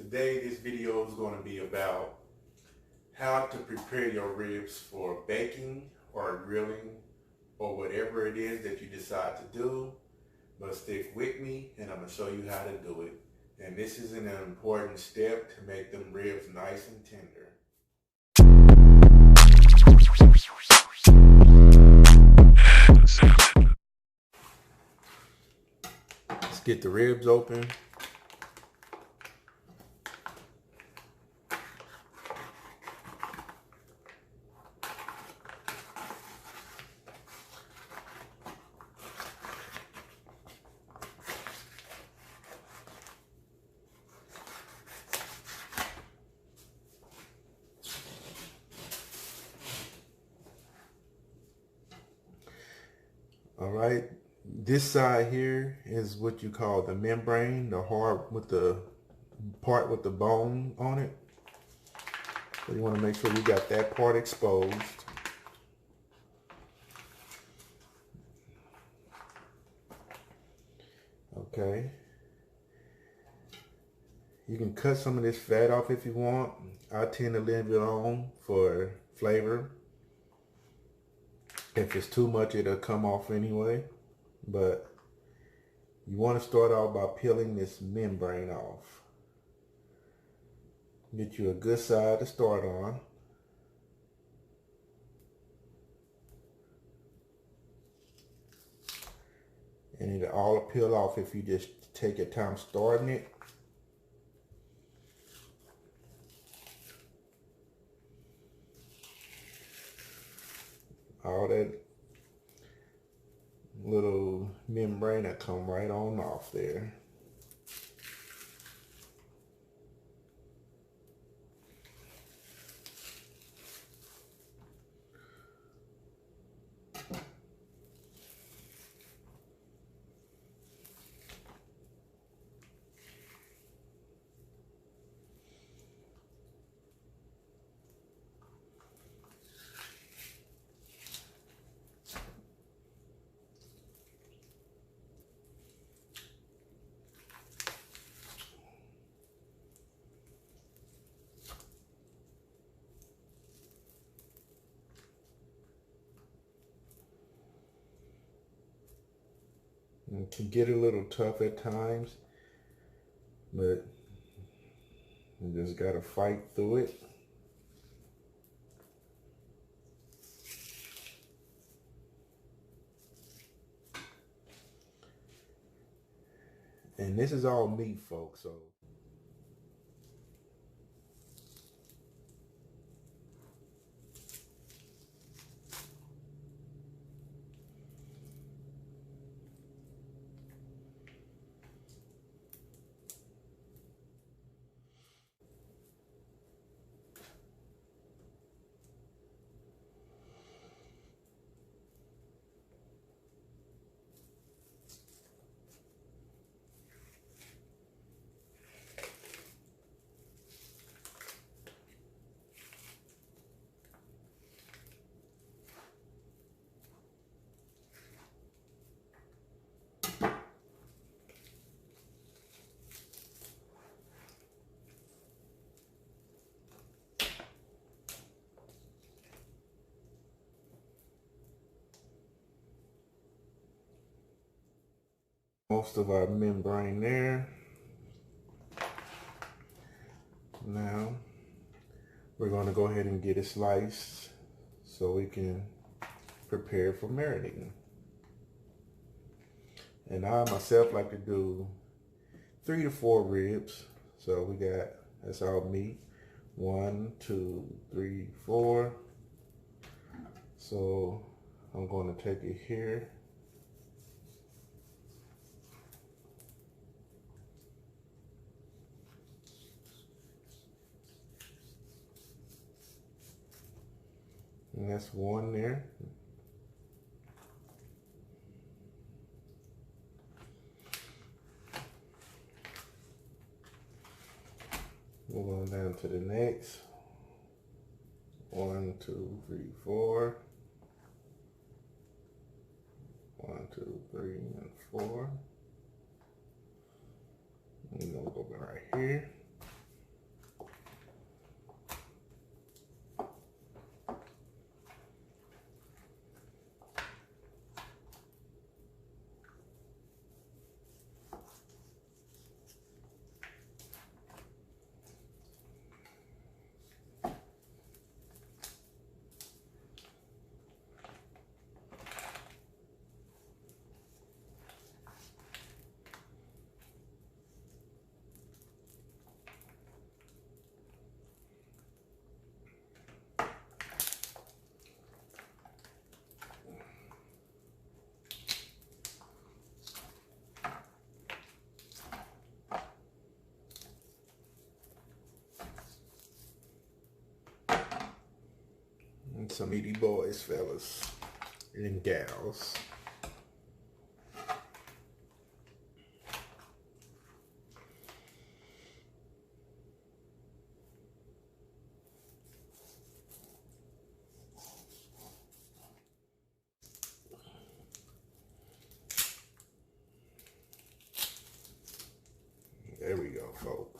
Today this video is going to be about how to prepare your ribs for baking or grilling or whatever it is that you decide to do. But stick with me and I'm going to show you how to do it. And this is an important step to make them ribs nice and tender. Let's get the ribs open. All right, this side here is what you call the membrane, the hard with the part with the bone on it. So you want to make sure you got that part exposed. Okay. You can cut some of this fat off if you want. I tend to leave it on for flavor. If it's too much, it'll come off anyway. But you want to start off by peeling this membrane off. Get you a good side to start on. And it'll all peel off if you just take your time starting it. All that little membrane that come right on off there. It can get a little tough at times, but you just gotta fight through it. And this is all meat, folks, so most of our membrane there. Now we're going to go ahead and get it sliced so we can prepare for marinating. And I myself like to do 3 to 4 ribs. So we got, that's all meat. 1, 2, 3, 4. So I'm going to take it here. And that's 1 there. We're going down to the next. 1, 2, 3, 4. 1, 2, 3, and 4. And then we'll go right here. some meaty boys, fellas and gals. There we go, folks.